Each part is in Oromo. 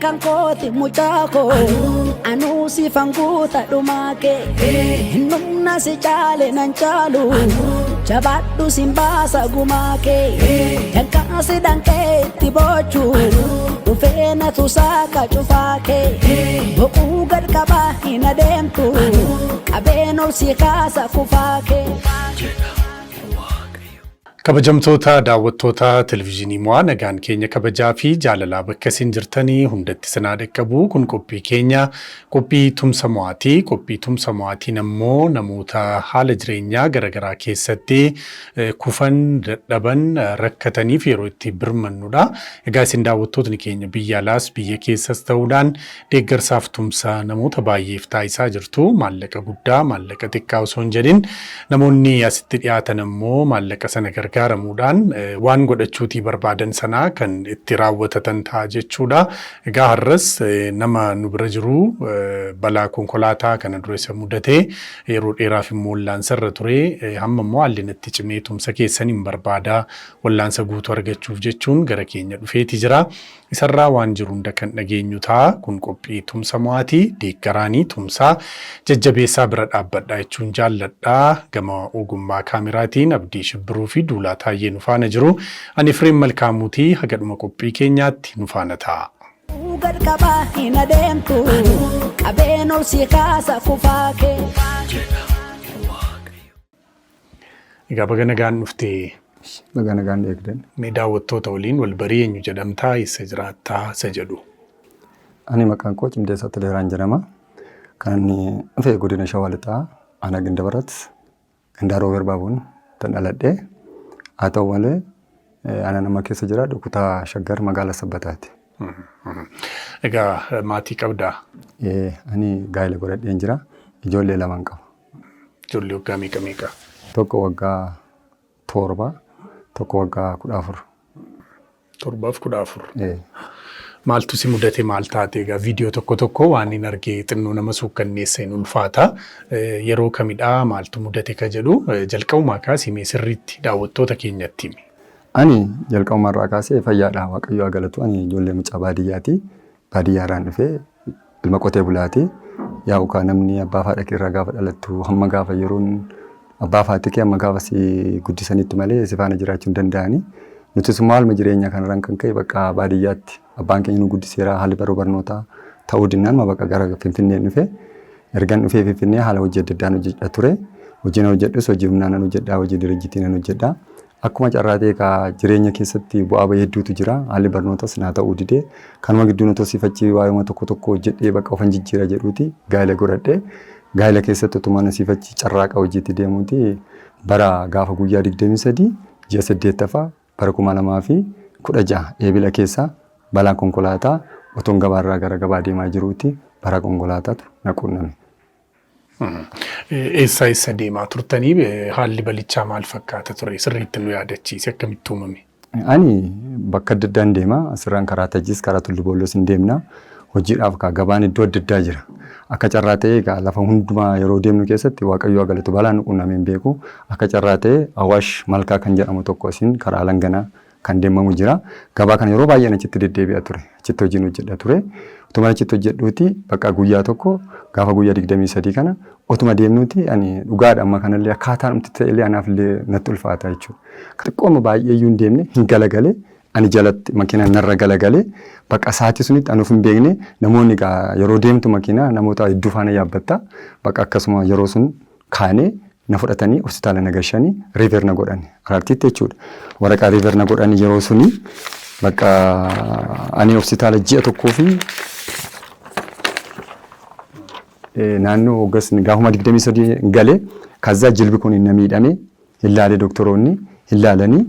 kan kooti muchaako anu si fanguta dumake numna si chale nan chalu chabaddu simbasa gumake yakka si danke tibochu ufena tusaka chufake boku gad kaba ina demtu abenol si khasa kufake kabajamtoota daawwattoota televiizyinii mo'aa nagaan keenya kabajaa fi jaalalaa bakka isin jirtanii hundatti sanaa dhaqqabu kun qophii keenya qophii tumsa mo'aatii qophii tumsa mo'aatiin ammoo namoota haala jireenyaa garaagaraa keessatti kufan dadhaban rakkataniif yeroo itti birmannudha. Egaa isin daawwattootni keenya biyya alaas biyya keessas ta'uudhaan deeggarsaaf tumsa namoota baay'eef taasisaa jirtu. Maallaqa guddaa maallaqa xiqqaa osoo hin jedhin namoonni asitti dhiyaatan ammoo maallaqa sana gargaaramuudhaan waan godhachuutii barbaadan sanaa kan itti raawwatatan ta'a jechuudha. Egaa har'as nama nu bira jiru balaa konkolaataa kana dura isa mudatee yeroo dheeraaf immoo wallaansarra ture hamma immoo haalli natti cimee tumsa keessaniin barbaada wallaansa guutuu argachuuf jechuun gara keenya dhufeeti jira. Isarraa waan jiru hunda kan dhageenyu ta'a. Kun qophii tumsa mo'aatii deeggaraanii tumsaa jajjabeessaa bira dhaabbadhaa jechuun jaalladhaa. Gama ogummaa kaameraatiin Abdii Shibbiruu fi Duulaa Taayyee nu faana jiru. Ani Fireem Malkaamuutii hagadhuma qophii keenyaatti nu faana ta'a. gad kaba ina demtu abeenol si khasa kufake Egaa baga nagaan dhuftee baga nagaan eegdan. Mee daawwattoota waliin wal barii eenyu jedhamtaa isa jiraattaa isa jedhu. Ani maqaan koo Cimdeessaa Toleeraan jedhama. Kan dhufe godina Shawaa Lixaa ana Gandabarat Gandaaroo Barbaabuun tan dhaladhee haa ta'u malee ana nama keessa jira kutaa Shaggar magaalaa Sabbataati. Egaa maatii qabdaa? Ani gaa'ela godhadheen jira. Ijoollee lama qaba. Ijoollee waggaa meeqa meeqa? Tokko waggaa 7, tokko waggaa 14. 7-14. Maaltu si mudate maal taate? Egaa viidiyoo tokko waan hin argee xinnoo nama suukkanneessa hin ulfaata. Yeroo kamidhaa maaltu mudate ka jedhu jalqabumaa kaasii mee sirriitti daawwattoota keenyatti himi. Ani jalqabumarraa kaasee fayyaadha Waaqayyo haa galatu. Ani ijoollee mucaa baadiyyaati. Baadiyyaaraan dhufee ilma qotee bulaati. Yaa'u kaa namni abbaa fi haadha keerraa gaafa dhalattu hamma gaafa yeroon abbaa fi haati kee hamma gaafa si guddisanitti malee si faana jiraachuu hin danda'ani. Nutis maaluma jireenya kanarraan kan ka'e bakka baadiyyaatti abbaan keenya nu guddiseera haalli baruu barnootaa ta'uu dinnaan bakka gara Finfinnee dhufe. Ergan dhufee Finfinnee haala hojii adda addaan hojjedha ture. Hojiin hojjedhus hojii humnaan hojjedha, hojii dirjiitiin hojjedha. Akkuma carraatee ka jireenya keessatti bu'aa bahee hedduutu jira. Haalli barnootas naa ta'uu didee kanuma gidduu nu tosiifachii waa'ee tokko hojjedhee bakka ofan jijjiira jedhuuti gaa'ela godhadhee. Gaa'ela keessatti utuma nasiifachii carraaqa hojiitti deemuuti bara gaafa guyyaa 23 ji'a 8ffaa bara 2016 eebila keessa balaan konkolaataa otoon gabaarraa gara gabaa deemaa jiruuti bara konkolaataatu na quunname. Eessa deemaa turtanii haalli balichaa maal fakkaata ture? Sirriitti nu yaadachiise akkamitti uumame? Ani bakka adda addaan deema. Asirraan karaa Tajjis karaa Tullu Boolloos hin deemna. Hojiidhaaf gabaan iddoo adda addaa jira. Akka carraa ta'ee lafa hundumaa yeroo deemnu keessatti Waaqayyo haa galatu balaan nu quunname hin beeku. Akka carraa ta'ee Awaash Malkaa kan jedhamu tokko asiin karaa Langanaa kan deemamu jira. Gabaa kana yeroo baay'een achitti deddeebi'a ture. Achitti hojiin hojjedha ture. Utuma achitti hojjedhuuti bakka guyyaa tokko gaafa guyyaa 23 kana utuma deemnuuti ani dhugaadha amma kanallee akkaataan umti ta'ellee anaafillee natti ulfaata jechuudha. Xiqqooma baay'ee iyyuu hin deemne hin galagale ani jalatti makiina narra galagale bakka sa'aatii sunitti anuuf hin beekne namoonni yeroo deemtu makiina namoota hedduu faana yaabbatta bakka akkasuma yeroo sun kaanee na fudhatanii hospitaala na gashanii riiver na godhani Araartiitti jechuudha. Waraqaa riiver na godhani yeroo suni bakka ani hospitaala ji'a tokkoo fi naannoo Oogast gaafuma 23 galee kaza jilbi kun na miidhame ilaalee doktoroonni ilaalanii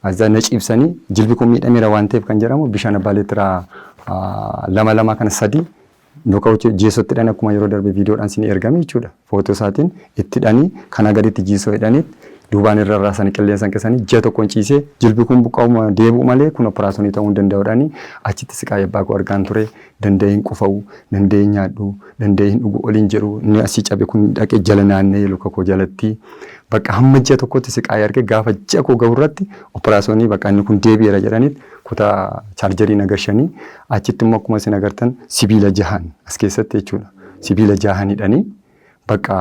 azza na ciibsanii jilbi kun miidhameera waan ta'eef kan jedhamu bishaan abbaa leetiraa 2 kana 3 Nokauche jeesotti dhan akkuma yeroo darbe viidiyoodhaan sin ergame jechuudha. Footoo isaatiin itti dhanii kana gaditti jiisoo hidhaniit duubaan irra raasanii qilleensa hanqisanii ji'a tokkoon ciisee jilbi kun buqqa'uma deebi'u malee kun operaasyoonii ta'uu hin danda'uudhaani achitti siqaa abbaa koo argaan ture danda'ee hin qufa'u danda'ee nyaadhu danda'ee hin dhugu oliin jedhu inni asii cabe kun dhaqee jala naannee luka koo jalatti bakka hamma ji'a tokkotti siqaa arge gaafa ji'a koo gahurratti operaasyoonii bakka inni kun deebi'eera jedhaniit kutaa chaarjarii nagarshanii achitti immoo akkuma isin agartan sibiila jahan as keessatti jechuudha. Sibiila jahanidhanii bakka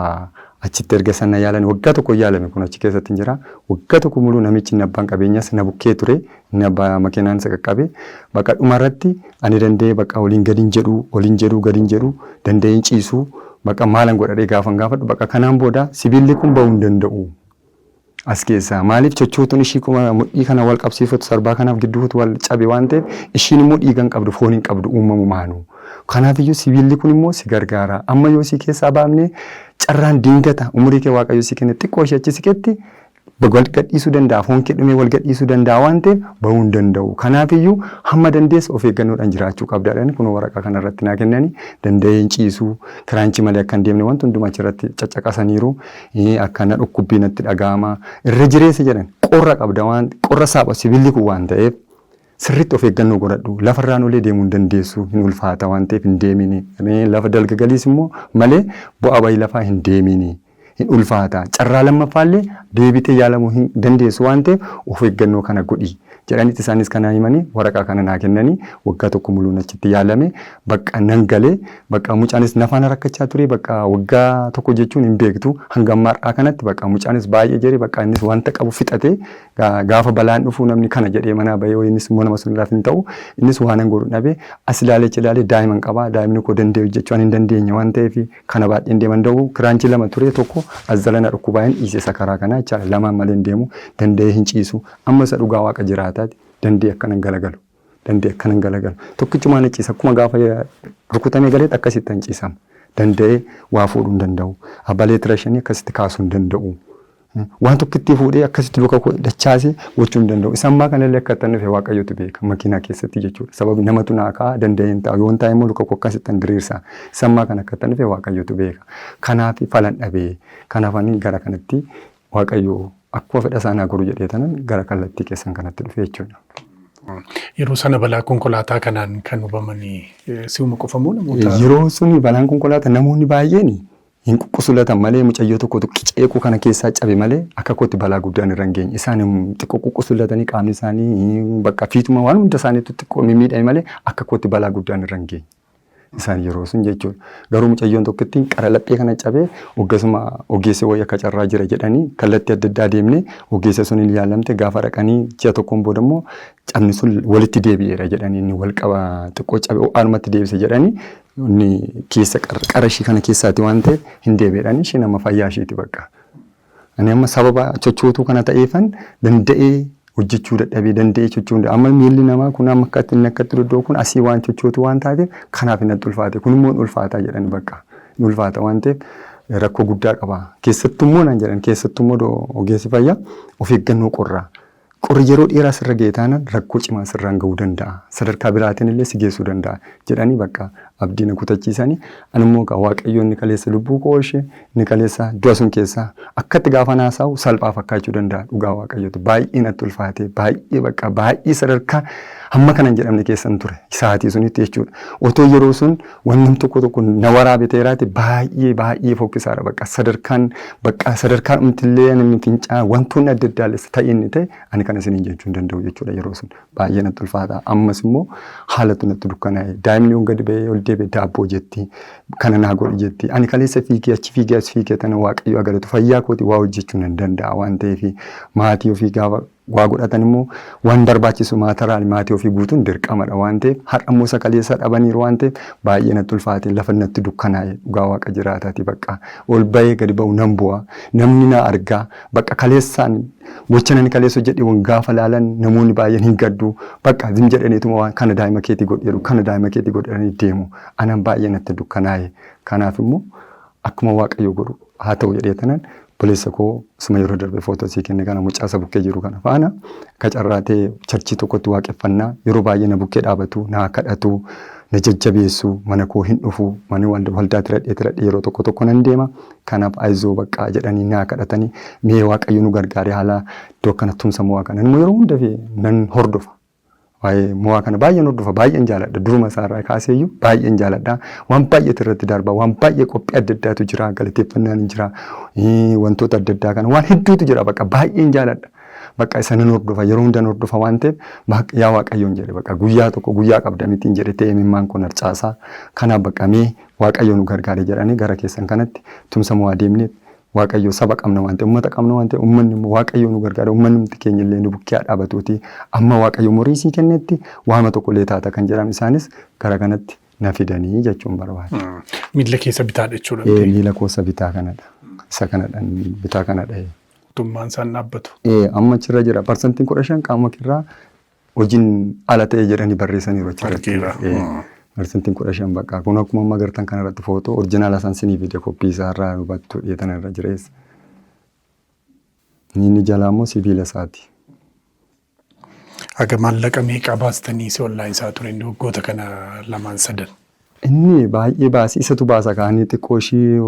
achitti erga sana yaalan waggaa tokko yaalame kun achi keessatti hin jira. Waggaa tokko muluu namichi abbaan qabeenyaas na bukkee ture inni abbaa makiinaan isa qaqqabe bakka dhumarratti ani danda'ee bakka waliin gadiin jedhu gadiin jedhu danda'een ciisuu bakka maalan godhadhee gaafan gaafadhu bakka kanaan booda sibiilli kun bahuu hin danda'u. As keessaa maaliif chochootuun ishii kuma mudhii kana wal qabsiifatu sarbaa kanaaf gidduutu wal cabe waan ta'eef ishiin immoo dhiigan qabdu foon hin qabdu uumamu maanu. Kanaafiyyuu sibiilli kun immoo si gargaara. Amma yoo si keessaa baafnee carraan diingata umurii kee waaqayyo si kenne xiqqoo ishee achi siqetti wal gadhiisuu danda'a. Foon kee dhumee wal gadhiisuu danda'a waan ta'eef bahuu hin danda'u. Kanaafiyyuu hamma dandeessu of eeggannoodhaan jiraachuu qabdaadhaan kun waraqaa kanarratti naa kennanii danda'ee hin ciisuu kiraanchi malee akka hin deemne wanti hundumaa achirratti caccaqasaniiru akkana dhukkubbii natti dhaga'ama. Irra jireessa jedhan qorra qabda waan qorra saapha sibiilli kun waan ta'eef sirriitti of eeggannoo godhadhu. Lafarraan olee deemuu hin dandeessu hin ulfaata waan ta'eef hin deemini. Lafa dalga galiis immoo malee bu'aa bayii lafaa hin deemini. Hin ulfaata. Carraa lammaffaallee deebitee yaalamuu hin dandeessu waan ta'eef of eeggannoo kana godhi. Jedhanitti isaanis kana himanii waraqaa kana naa kennanii waggaa tokko muluun achitti yaalame bakka nan galee bakka mucaanis nafaan rakkachaa ture bakka waggaa tokko jechuun hin beektu hanga ammaadhaa kanatti bakka mucaanis baay'ee jere bakka innis wanta qabu fixate gaafa balaan dhufu namni kana jedhee manaa bahee innis immoo nama sun laaf hin ta'u innis waan an godhu dhabe as ilaalee daa'iman qaba daa'imni koo danda'e hojjechuu hin dandeenye waan ta'eef kana baay'een deeman da'u kiraanchi lama ture tokko azzalana dhukkubaa'een dhiise sakaraa kana jechaadha lamaan malee hin deemu danda'ee hin ciisu amma isa dhugaa waaqa jiraata. Dandee akkanan galagalu tokkichuma na ciisa akkuma gaafa rukutamee galeet akkasitti hin ciisamu danda'ee waa fuudhuu hin danda'u abalee tirashanii akkasitti kaasuu hin danda'u waan tokkitti fuudhee akkasitti luka dachaasee gochuu hin danda'u isaan maa kanallee akka ittiin dhufe waaqayyotu beeka makiinaa keessatti jechuudha sababi namatu naa ka'a danda'ee hin ta'u yoon taa'e immoo luka koo akkasitti hin diriirsa isaan maa kana akka ittiin dhufe waaqayyotu beeka kanaaf falan dhabee kanaaf ani gara kanatti waaqayyoo akkuma fedha isaanii guruu jedhee tanan gara kallattii keessan kanatti dhufe jechuudha. Yeroo sana balaa konkolaataa kanaan kan hubamanii si'uma qofamoo namoota? Yeroo suni balaan konkolaataa namoonni baay'een hin quqqusulatan malee mucayyoo tokko qicceequu kana keessaa cabe malee akka kootti balaa guddaan irra hin geenye. Isaan xiqqoo quqqusulatanii qaamni isaanii bakka fiituma waan hunda isaaniitu xiqqoo mimmiidhame malee akka kootti balaa guddaan irra hin geenye. Isaan yeroo sun jechuudha. Garuu mucayyoon tokkittiin qara laphee kana cabee ogeessuma ogeessa wayii akka carraa jira jedhanii kallattii adda addaa deemnee ogeessa sun hin yaalamte gaafa dhaqanii ji'a tokkoon booda immoo cabni sun walitti deebi'eera jedhanii inni wal qaba xiqqoo cabee ho'aalumatti deebise jedhanii inni keessa qara ishii kana keessaati waan ta'eef hin deebi'edhaan ishee nama fayyaa isheeti bakka. Ani amma sababa chochootuu kana ta'eefan danda'ee hojjechuu dadhabee danda'ee chochuu amma miilli namaa kun amma akkatti inni akkatti doddoo kun asii waan chochootu waan taateef kanaaf inni ulfaate kun immoo ulfaataa jedhan bakka ulfaata waan ta'eef rakkoo guddaa qaba keessattummoo naan jedhan keessattummoo ogeessi fayyaa of eeggannoo qorraa qorri yeroo dheeraa sirra ga'e taanaan rakkoo cimaa sirraan ga'uu danda'a sadarkaa biraatiin illee si geessuu danda'a jedhanii bakka abdii na kutachiisanii animmoo waaqayyoon ni kaleessa lubbuu koo ishee ni kaleessa du'a sun keessaa akkatti gaafa naasaa'u salphaa fakkaachuu danda'a dhugaa waaqayyootu baay'ee natti ulfaate baay'ee bakka baay'ee sadarkaa hamma kanan jedhamne keessan ture sa'aatii sunitti jechuudha otoo yeroo sun wanni tokko na waraabiteeraati baay'ee fokkisaadha bakka sadarkaan umtillee namni fincaa wantoonni adda addaa leessa ta'e inni ta'e ani kana isiniin jechuu hin danda'u jechuudha yeroo sun baay'ee natti ulfaata ammas immoo haalatu natti dukkanaa'e daa'imni yoo gadi ba'ee ol deebi'e daabboo jetti kana naa godhi jetti ani kaleessa fiigee achi fiigee as fiigee tana waaqayyo agaratu fayyaa kooti waa hojjechuu hin danda'a waan ta'eef maatii ofii gaafa waa godhatan immoo waan barbaachisu maatii ofii guutuun dirqamadha waan ta'eef har'a immoo sakaleessa dhabaniiru waan ta'eef baay'ee natti ulfaate lafa natti dukkanaa'e dhugaa waaqa jiraataati bakka ol ba'ee gadi ba'u nan bu'a namni na argaa bakka kaleessaan gocha nani kaleessa jedhee gaafa laalan namoonni baay'een hin gaddu bakka zim jedhaniituma waan kana daa'ima keetii godhanii deemu anan baay'ee natti dukkanaa'e kanaaf immoo akkuma waaqayyo godhu haa ta'u jedhee tanan Polisi koo suma yeroo darbe footoo sii kenne kana mucaasa bukkee jiru kana faana akka carraatee charchii tokkotti waaqeffannaa yeroo baay'ee na bukkee dhaabatu na kadhatu na jajjabeessu mana koo hin dhufu mani waldaa tiradhee yeroo tokko nan deema kanaaf aizoo baqqaa jedhanii na kadhatanii mee waaqayyo nu gargaaree haala iddoo kana tumsa mo'aa kana yeroo hunda nan hordofa. Mo'aa kana baay'een hordofa baay'een jaaladha duruma isaarraa kaaseeyyuu baay'een jaaladha waan baay'eetu irratti darba waan baay'ee qophii adda addaatu jira galateeffannaan jira wantoota adda addaa kana waan hedduutu jira bakka baay'een jaaladha bakka isa nan hordofa yeroo hunda nan hordofa waan ta'eef yaa waaqayyoon jedhe bakka guyyaa tokko guyyaa qabda mitiin jedhe ta'e imimmaan kun harcaasaa kanaaf bakka mee waaqayyoon nu gargaare jedhanii gara keessan kanatti tumsa mo'aa deemneef waaqayyo saba qabna waan ta'e uummata qabna waan ta'e uummanni waaqayyo nu gargaara uummanni keenya illee nu bukkee dhaabatuuti amma waaqayyo murii sii kennetti waama tokko illee taata kan jedhamu isaanis gara kanatti na fidanii jechuun barbaada. Miila keessa bitaa jechuudha. Miila keessa bitaa kanadha. Isa kanadha bitaa kanadha. Tummaan isaan dhaabbatu. Amma achirra jira parsantiin 15 qaama kirraa hojiin ala ta'e jedhanii barreessaniiru achirratti. Parsantiin 15 bakka kun akkuma amma agartan kanarratti footoo orjinaala isaan sinii fide koppii isaa irraa hubattu dhiyeetan irra jireessa. Inni jalaa immoo sibiila isaati. Aga maallaqa meeqa baastanii si online isaa ture inni waggoota kana lamaan sadan? Inni baay'ee baasee isatu baasa kaanii xiqqoo ishii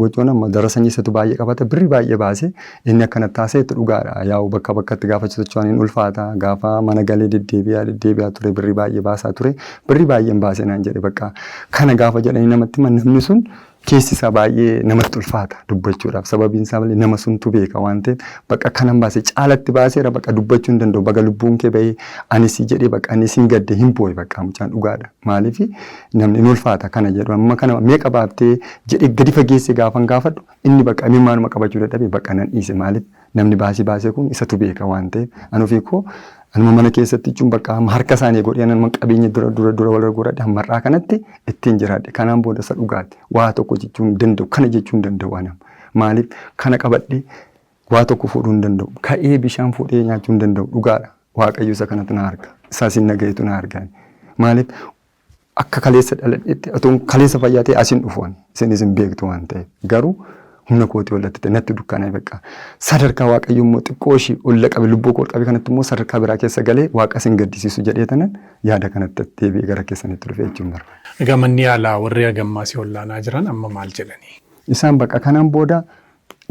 gochoon amma darasanii isatu baay'ee qabata birrii baay'ee baasee inni akkanatti taasee itti dhugaadha. Yaa'u bakka bakkatti gaafa socho'an hin ulfaata gaafa mana galee deddeebi'aa ture birrii baay'ee baasaa ture birrii baay'een baasee naan jedhe bakka kana gaafa jedhanii namatti namni sun keessi isaa baay'ee namatti ulfaata dubbachuudhaaf sababiin isaa malee nama suntu beeka waan ta'eef bakka kanan baasee caalatti baaseera bakka dubbachuu hin danda'u bakka lubbuun kee bahee anis jedhee bakka anis hin gadde hin boo'e bakka mucaan dhugaadha maaliif namni hin ulfaata kana jedhu amma kana meeqa baaftee jedhee gadi fageessee gaafan gaafadhu inni bakka imimmaanuma qabachuu dadhabee bakka nan dhiise maaliif namni baasee kun isatu beeka waan ta'eef ani ofii koo anuma mana keessatti jechuun bakka harka isaanii godhee anuma qabeenya dura wal godhadhe hammarraa kanatti ittiin jiraadhe kanaan booda isa dhugaati waa tokko jechuun danda'u kana jechuun danda'u anam maaliif kana qabadhe waa tokko fuudhuu hin danda'u ka'ee bishaan fuudhee nyaachuu hin danda'u dhugaadha waaqayyo isa kanatti na arga isaas hin nagayetu na argaan maaliif akka kaleessa dhaladheetti otoo kaleessa fayyaa ta'e asiin dhufoon isinis hin beektu waan ta'eef garuu humna kootii walitti ta'e natti dukkaanaa bakka sadarkaa waaqayyo immoo xiqqoo ishii olla qabe lubbuu koo qabe kanatti immoo sadarkaa biraa keessa galee waaqa sin gaddisiisu jedhee tanan yaada kanatti deebi'ee gara keessanitti dhufee jechuun barbaada. Egaa manni yaalaa warri hagammaasii ollaanaa jiran amma maal jedhanii? Isaan bakka kanaan booda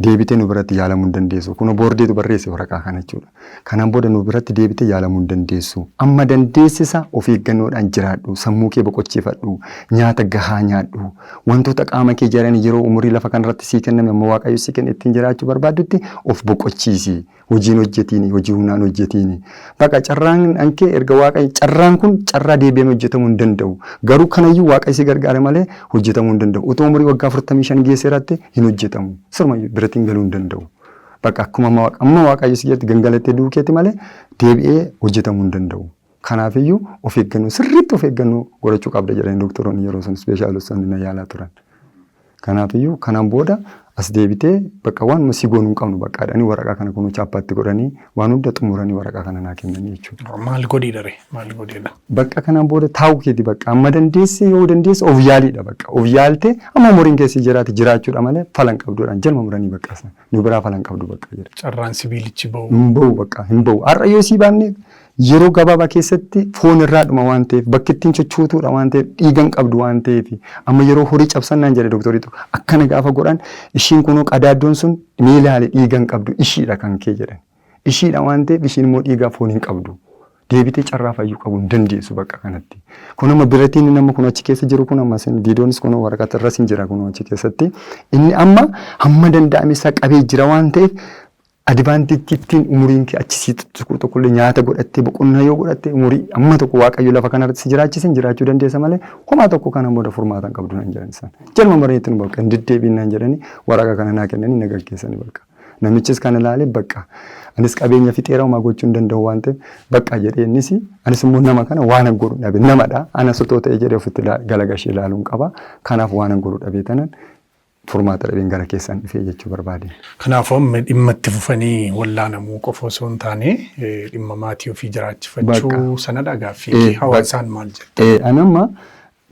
deebitee nu biratti yaalamuu hin dandeessu. Kun boordeetu barreesse waraqaa kana jechuudha. Kanaan booda nu biratti deebitee yaalamuu hin dandeessu. Amma dandeessisa of eeggannoodhaan jiraadhu. Sammuu kee boqochiifadhu. Nyaata gahaa nyaadhu. Wantoota qaama kee jiran yeroo umurii lafa kanarratti sii kenname amma waaqayyo sii kenne ittiin jiraachuu barbaadutti of boqochiisi. Hojiin hojjetiini, hojii humnaan hojjetiini. Bakka carraan ankee erga waaqayyo carraan kun carraa deebi'amee hojjetamuu hin danda'u. Garuu kanayyuu waaqayyo si gargaare malee hojjetamuu hin danda'u. Utoo umurii waggaa 45 geesseeraatti hin hojjetamu. Sirmayyuu biratiin galuu hin danda'u. Bakka akkuma amma waaqayyo si jedhu gangalattee duukeetti malee deebi'ee hojjetamuu hin danda'u. Kanaafiyyuu of eeggannoo sirriitti of eeggannoo godhachuu qabda jedhanii doktoroonni yeroo sun ispeeshaalistonni na yaalaa turan. Kanaafiyyuu kanaan booda as deebitee bakka waan masii goonuu hin qabnu bakkaadhaanii waraqaa kana kunuun chaappaatti godhanii waan hunda xumuranii waraqaa kana naa kennanii jechuudha. Maal godhiidha maal godhiidha? Bakka kanaan booda taa'uu keeti bakka amma dandeesse yoo dandeesse of yaaliidha bakka of yaaltee amma umuriin keessi jiraate jiraachuudha malee falan qabduudhaan jalma muranii bakka sana nu biraa falan qabdu bakka jira. Carraan sibiilichi bahu. Hin bahu bakka hin bahu har'a yoo sii baafne yeroo gabaabaa keessatti foon irraa dhuma waan ta'eef bakki ittiin sochootuudha waan ta'eef dhiigan qabdu waan ta'eef amma yeroo horii cabsannaan jedhe doktoriitu akkana gaafa godhan ishiin kunoo qadaaddoon sun miilaale dhiigan qabdu ishiidha kan kee jedhan ishiidha waan ta'eef ishiin immoo dhiigaa foon hin qabdu deebitee carraa fayyuu qabu hin dandeessu bakka kanatti kun amma biratiin nama kun achi keessa jiru kun amma viidiyoonis kun waraqaa irras hin jira kun achi keessatti inni amma hamma danda'ame isaa qabee jira waan ta'eef advaantiittiin umuriin kee achi tokkollee nyaata godhattee boqonnaa yoo godhatte umurii amma tokko waaqayyo lafa kanarratti si jiraachisin jiraachuu dandeessa malee homaa tokko kanaan booda furmaata hin qabdu nan jedhan isaan. Jalma mareetti nu bakka hin deddeebiin nan jedhanii waraqaa kana naa kennanii na gaggeessanii bakka. Namichis kana ilaalee bakka anis qabeenya fixeera homaa gochuu hin danda'u waan ta'eef bakka jedhee innis anis immoo nama kana waan hin godhu dhabe namadha ana sotoo ta'e jedhee ofitti galagashee ilaaluun qaba kanaaf waan hin godhu dhabee tanan furmaata dhabeen gara keessan dhufee jechuu barbaade. Kanaafuu dhimma itti fufanii wallaanamuu qofa osoo hin taane dhimma maatii ofii jiraachifachuu sanadha gaaffii hawaasaan maal jedhu. Anamma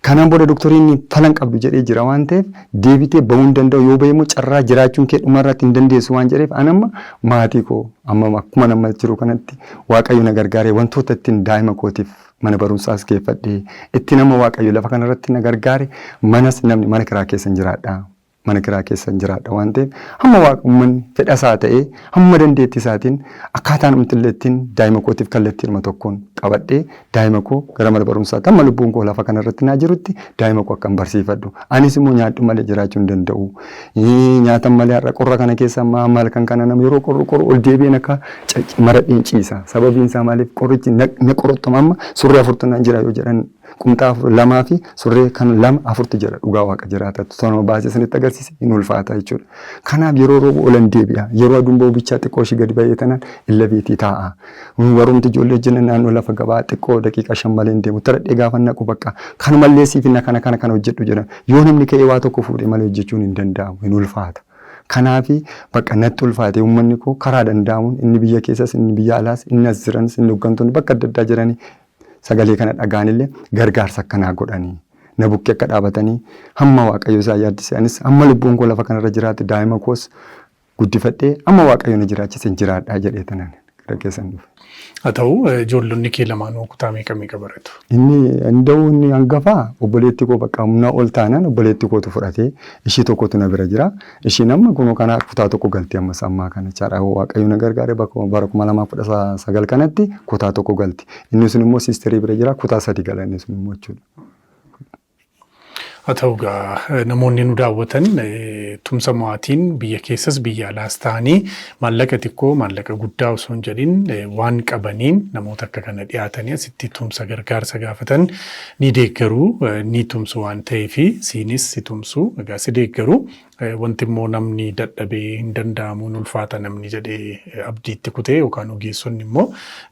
kanaan booda doktoriin falan qabdu jedhee jira waan ta'eef deebitee bahuu hin danda'u yoo bahe immoo carraa jiraachuun kee dhumarratti hin dandeessu waan jedheef anamma maatii koo amma akkuma nama jiru kanatti waaqayyo na gargaaree wantoota ittiin daa'ima kootiif mana barumsaas geeffadhee itti nama waaqayyo lafa kanarratti na gargaare manas namni mana kiraa keessan jiraadha. mana kiraa keessa jiraadha waan ta'eef hamma waaqummaan fedha isaa ta'ee hamma dandeettii isaatiin akkaataan umtilleettiin daa'ima kootiif kallattii ilma tokkoon qabadhee daa'ima koo gara mana barumsaatti amma lubbuun koo lafa kanarratti naa jirutti daa'ima koo akkan barsiifadhu. Anis immoo nyaadhu malee jiraachuu hin danda'u. Nyaatan malee har'a qorra kana keessa maal kan kana nama yeroo qorru ol deebiin akka maradhiin ciisa. Sababiin isaa maaliif qorrichi na qorottama amma surree 40 jira yoo jedhan qumxaa 2 fi surree kan 2 jira dhugaa waaqa jiraata. Toonoo baasee sanitti agarsiise hin ulfaata jechuudha. Kanaaf yeroo roobu olan deebi'a. Yeroo aduun ba'u bichaa xiqqoo ishii gadi ba'ee tanaan illa beetii taa'a. Warumti ijoollee jenna naannoo lafa gabaa xiqqoo daqiiqa 5 malee hin deemu. Taradhee gaafa naqu bakka kanumallee siifina kana hojjedhu jedhan. Yoo namni ka'ee waa tokko fuudhee malee hojjechuun hin danda'amu hin ulfaata. Kanaafi bakka natti ulfaate uummanni koo karaa danda'amuun inni biyya keessas inni biyya alaas inni as jiranis inni hooggantoonni bakka adda addaa jiranii sagalee kana dhagaanillee gargaarsa akkanaa godhanii na bukkee akka dhaabatanii hamma waaqayyo isaa yaaddise anis hamma lubbuun koo lafa kanarra jiraate daa'ima koos guddifadhee amma waaqayyo na jiraachise jiraadhaa jedhee tanan gara keessan dhufe. Haa ta'u ijoollonni kee lamaanuu kutaa meeqa baratu? Inni hangafaa obboleetti koo bakka humnaa ol taanaan obboleetti kootu fudhatee ishii tokkotu na bira jira. Ishiin amma kunoo kana kutaa tokko galti ammas ammaa kana chaadhaa waaqayyo na gargaaree bara 2019 kanatti kutaa tokko galti. Inni sun immoo siisterii bira jira kutaa 3 gala inni sun immoo jechuudha. Haa ta'u namoonni nu daawwatan tumsa mo'aatiin biyya keessas biyya alaas ta'anii maallaqa xiqqoo maallaqa guddaa osoo hin jedhin waan qabaniin namoota akka kana dhiyaatanii asitti tumsa gargaarsa gaafatan ni deeggaru ni tumsu waan ta'eef siinis si tumsu egaa si deeggaru. Wanti immoo namni dadhabee hin danda'amu ulfaata namni jedhee abdiitti kutee yookaan ogeessonni immoo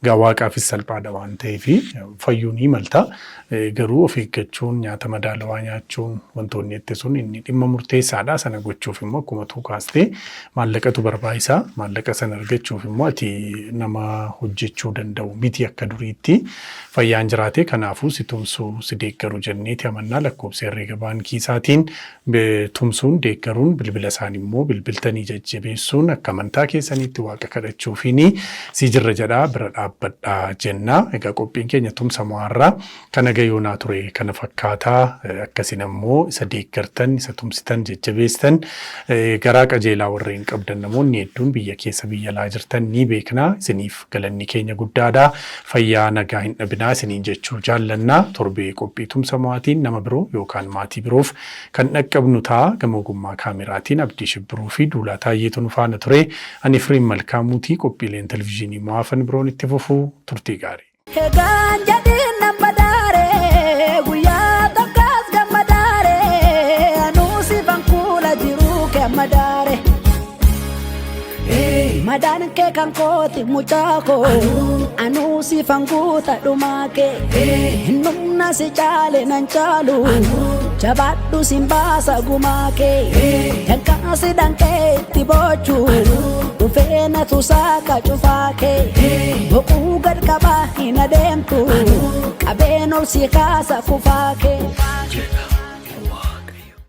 gaa waaqaafis salphaadha waan ta'eef fayyuu ni malta. Garuu of eeggachuun nyaata madaalawaa nyaachuun wantoonni ittisuun inni dhimma murteessaadha. Sana gochuuf immoo akkuma tuukaastee maallaqatu barbaachisaa. Maallaqa sana argachuuf immoo ati nama hojjechuu danda'u miti akka duriitti fayyaan jiraate kanaafuu si tumsuu si deeggaru jenneeti amannaa lakkoofsa herreega baankii isaatiin tumsuun deeggaru. Bilbila isaanii immoo bilbiltanii jajjabeessuun akka amantaa keessanitti waaqa kadhachuufiin si jirra jedhaa bira dhaabbadhaa jenna. Egaa qophiin keenya tumsa mo'aarraa kana gayoonaa ture kana fakkaataa akkasiin ammoo isa deeggartan isa tumsitan jajjabeestan garaa qajeelaa warreen qabdan namoonni hedduun biyya keessa biyya alaa jirtan ni beekna. Isiniif galanni keenya guddaadha. Fayyaa nagaa hin dhabinaa isiniin jechuu jaallannaa. Torbee qophii tumsa mo'aatiin nama biroo yookaan maatii biroof kan dhaqqabnu ta'a gama ogummaa kaameraatiin Abdii Shibbiruu fi Duulaa Taayyeetu nu faana ture. Ani Firiin Malkaamuutii qophiileen televizyiinii mo'aafan biroon itti fufuu turtii gaarii. Egaan jedhin nama daaree guyyaa tokkos gammadaaree anuusi fankuula jiruu kee madaaree. Madaan kee kan kooti mucaa koo anuusi fankuuta dhumaa kee numna si caale nan caalu jabaadhu simbaasa gumaa kee dankaasi dhankee itti bochuu dhufee na tusaaka cufaa kee boquu gad qabaa hin adeemtu qabeen ol si kaasa kufaa kee.